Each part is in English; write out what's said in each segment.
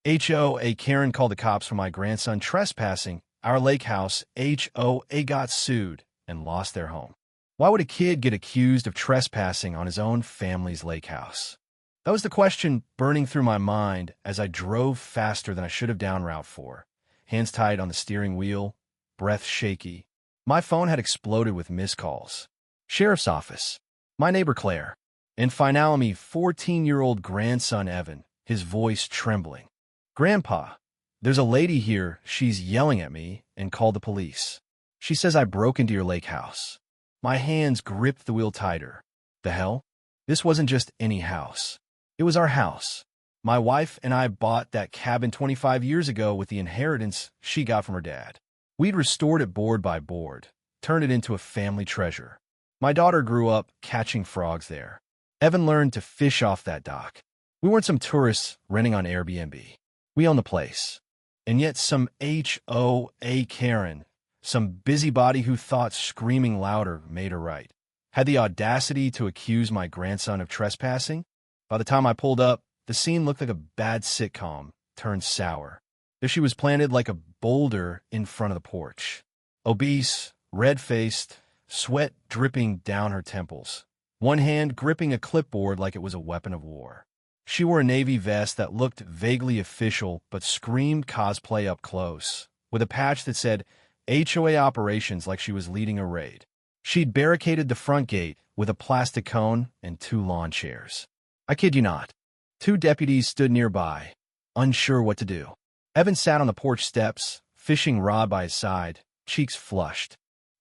HOA Karen called the cops for my grandson trespassing. Our lake house. HOA got sued and lost their home. Why would a kid get accused of trespassing on his own family's lake house? That was the question burning through my mind as I drove faster than I should have down Route 4, hands tied on the steering wheel, breath shaky. My phone had exploded with missed calls. Sheriff's office, my neighbor Claire, and finally 14-year-old grandson Evan, his voice trembling. "Grandpa, there's a lady here. She's yelling at me and called the police. She says I broke into your lake house." My hands gripped the wheel tighter. The hell? This wasn't just any house. It was our house. My wife and I bought that cabin 25 years ago with the inheritance she got from her dad. We'd restored it board by board, turned it into a family treasure. My daughter grew up catching frogs there. Evan learned to fish off that dock. We weren't some tourists renting on Airbnb. We owned the place. And yet some HOA Karen, some busybody who thought screaming louder made her right, had the audacity to accuse my grandson of trespassing. By the time I pulled up, the scene looked like a bad sitcom turned sour. There she was planted like a boulder in front of the porch. Obese, red-faced, sweat dripping down her temples, one hand gripping a clipboard like it was a weapon of war. She wore a navy vest that looked vaguely official but screamed cosplay up close, with a patch that said HOA Operations like she was leading a raid. She'd barricaded the front gate with a plastic cone and 2 lawn chairs. I kid you not. 2 deputies stood nearby, unsure what to do. Evan sat on the porch steps, fishing rod by his side, cheeks flushed.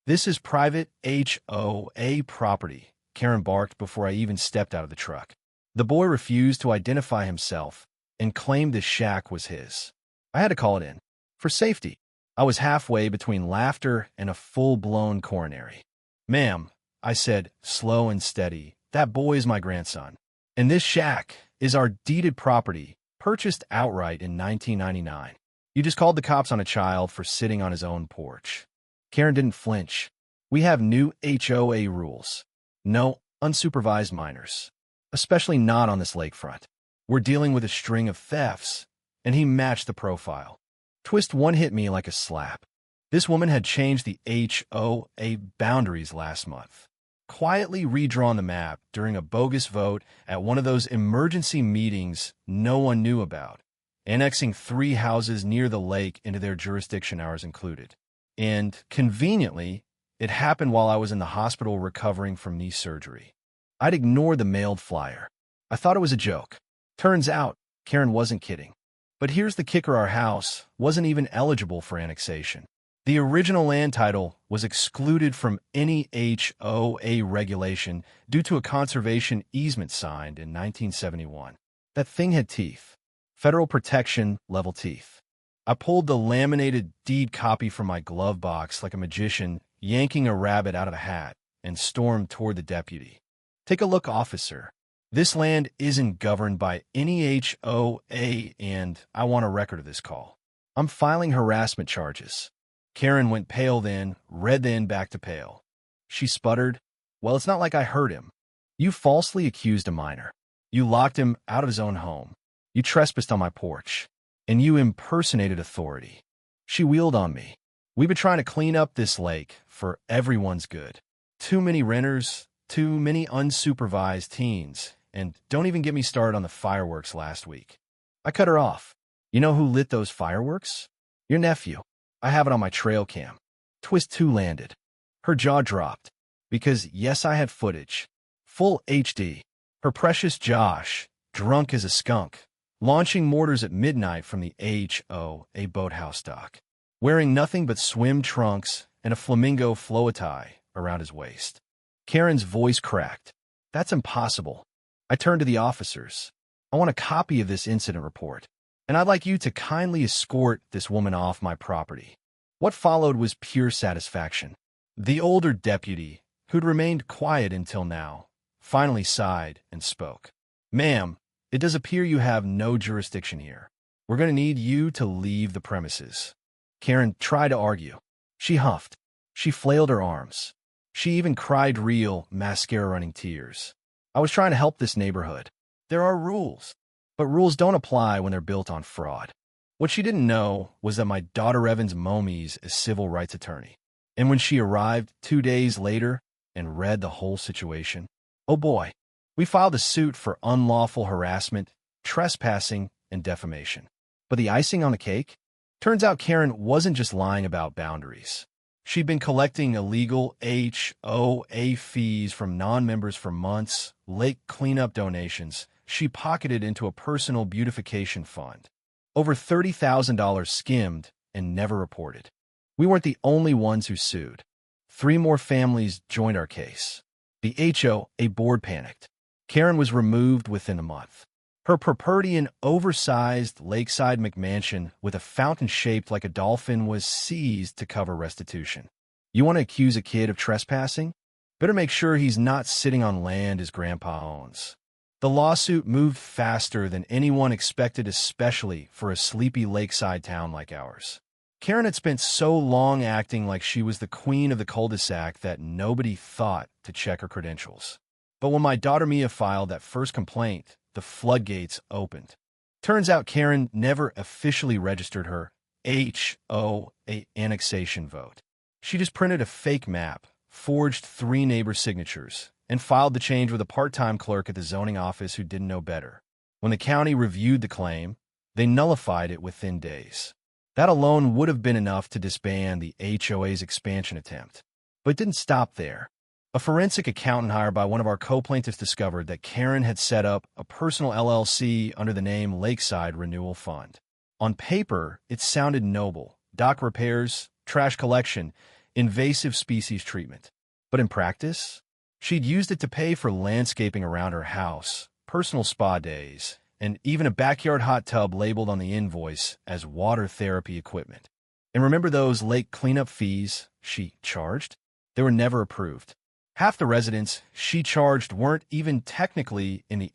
"This is private HOA property," Karen barked before I even stepped out of the truck. The boy refused to identify himself and claimed the shack was his. I had to call it in. For safety. I was halfway between laughter and a full-blown coronary. "Ma'am," I said, slow and steady, "that boy is my grandson. And this shack is our deeded property, purchased outright in 1999. You just called the cops on a child for sitting on his own porch." Karen didn't flinch. "We have new HOA rules. No unsupervised minors. Especially not on this lakefront. We're dealing with a string of thefts." And he matched the profile. Twist 1 hit me like a slap. This woman had changed the HOA boundaries last month. Quietly redrawn the map during a bogus vote at one of those emergency meetings no one knew about, annexing 3 houses near the lake into their jurisdiction, ours included. And, conveniently, it happened while I was in the hospital recovering from knee surgery. I'd ignored the mailed flyer. I thought it was a joke. Turns out, Karen wasn't kidding. But here's the kicker: our house wasn't even eligible for annexation. The original land title was excluded from any HOA regulation due to a conservation easement signed in 1971. That thing had teeth. Federal protection level teeth. I pulled the laminated deed copy from my glove box like a magician yanking a rabbit out of a hat and stormed toward the deputy. "Take a look, officer. This land isn't governed by any HOA, and I want a record of this call. I'm filing harassment charges." Karen went pale then, red then back to pale. She sputtered, "Well, it's not like I hurt him. You falsely accused a minor. You locked him out of his own home. You trespassed on my porch. And you impersonated authority." She wheeled on me. "We've been trying to clean up this lake for everyone's good. Too many renters, too many unsupervised teens, and don't even get me started on the fireworks last week." I cut her off. "You know who lit those fireworks? Your nephew. I have it on my trail cam." Twist 2 landed. Her jaw dropped. Because, yes, I had footage. Full HD. Her precious Josh, drunk as a skunk, launching mortars at midnight from the HOA boathouse dock, wearing nothing but swim trunks and a flamingo floatie around his waist. Karen's voice cracked. "That's impossible." I turned to the officers. "I want a copy of this incident report, and I'd like you to kindly escort this woman off my property." What followed was pure satisfaction. The older deputy, who'd remained quiet until now, finally sighed and spoke. "Ma'am, it does appear you have no jurisdiction here. We're going to need you to leave the premises." Karen tried to argue. She huffed. She flailed her arms. She even cried real, mascara-running tears. "I was trying to help this neighborhood. There are rules." But rules don't apply when they're built on fraud. What she didn't know was that my daughter Evan's momies is civil rights attorney. And when she arrived 2 days later and read the whole situation, oh boy, we filed a suit for unlawful harassment, trespassing, and defamation. But the icing on the cake? Turns out Karen wasn't just lying about boundaries. She'd been collecting illegal HOA fees from non-members for months, lake cleanup donations she pocketed into a personal beautification fund. Over $30,000 skimmed and never reported. We weren't the only ones who sued. 3 more families joined our case. The HOA board panicked. Karen was removed within a month. Her property, an oversized lakeside McMansion with a fountain shaped like a dolphin, was seized to cover restitution. You want to accuse a kid of trespassing? Better make sure he's not sitting on land his grandpa owns. The lawsuit moved faster than anyone expected, especially for a sleepy lakeside town like ours. Karen had spent so long acting like she was the queen of the cul-de-sac that nobody thought to check her credentials. But when my daughter Mia filed that first complaint, the floodgates opened. Turns out Karen never officially registered her HOA annexation vote. She just printed a fake map, forged 3 neighbors' signatures, and filed the change with a part-time clerk at the zoning office who didn't know better. When the county reviewed the claim, they nullified it within days. That alone would have been enough to disband the HOA's expansion attempt. But it didn't stop there. A forensic accountant hired by one of our co-plaintiffs discovered that Karen had set up a personal LLC under the name Lakeside Renewal Fund. On paper, it sounded noble: dock repairs, trash collection, invasive species treatment. But in practice, she'd used it to pay for landscaping around her house, personal spa days, and even a backyard hot tub labeled on the invoice as water therapy equipment. And remember those lake cleanup fees she charged? They were never approved. Half the residents she charged weren't even technically in the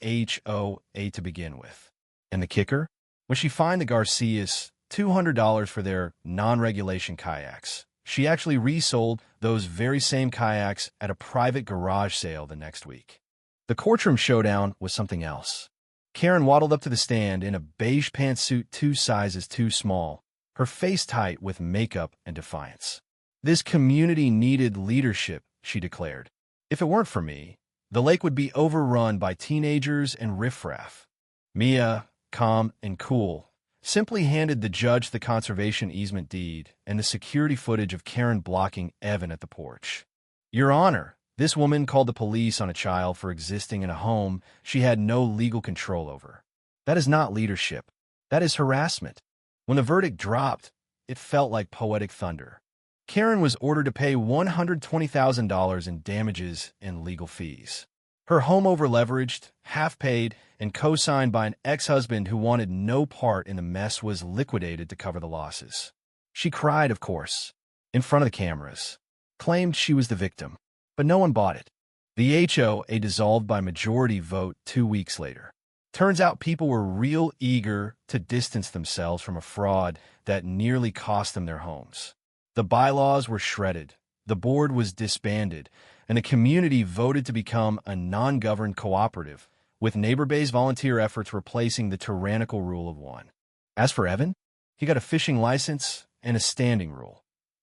HOA to begin with. And the kicker? When she fined the Garcias $200 for their non-regulation kayaks, she actually resold those very same kayaks at a private garage sale the next week. The courtroom showdown was something else. Karen waddled up to the stand in a beige pantsuit 2 sizes too small, her face tight with makeup and defiance. This community needed leadership, she declared. If it weren't for me, the lake would be overrun by teenagers and riffraff. Mia, calm and cool, simply handed the judge the conservation easement deed and the security footage of Karen blocking Evan at the porch. Your Honor, this woman called the police on a child for existing in a home she had no legal control over. That is not leadership. That is harassment. When the verdict dropped, it felt like poetic thunder. Karen was ordered to pay $120,000 in damages and legal fees. Her home over-leveraged, half-paid, and co-signed by an ex-husband who wanted no part in the mess was liquidated to cover the losses. She cried, of course, in front of the cameras, claimed she was the victim, but no one bought it. The HOA dissolved by majority vote 2 weeks later. Turns out people were real eager to distance themselves from a fraud that nearly cost them their homes. The bylaws were shredded, the board was disbanded, and the community voted to become a non-governed cooperative, with neighbor-based volunteer efforts replacing the tyrannical rule of one. As for Evan, he got a fishing license and a standing rule.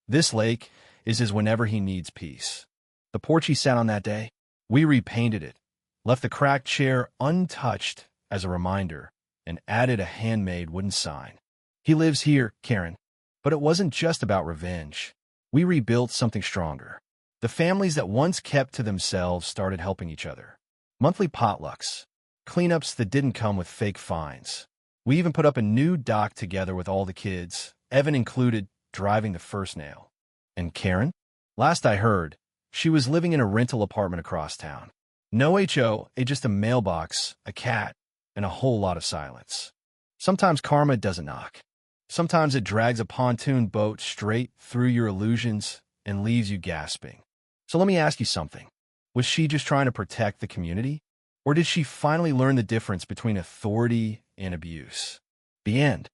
This lake is his whenever he needs peace. The porch he sat on that day, we repainted it, left the cracked chair untouched as a reminder, and added a handmade wooden sign. He lives here, Karen. But it wasn't just about revenge. We rebuilt something stronger. The families that once kept to themselves started helping each other. Monthly potlucks, cleanups that didn't come with fake fines. We even put up a new dock together with all the kids, Evan included, driving the first nail. And Karen? Last I heard, she was living in a rental apartment across town. No HOA, just a mailbox, a cat, and a whole lot of silence. Sometimes karma doesn't knock. Sometimes it drags a pontoon boat straight through your illusions and leaves you gasping. So let me ask you something. Was she just trying to protect the community? Or did she finally learn the difference between authority and abuse? The end.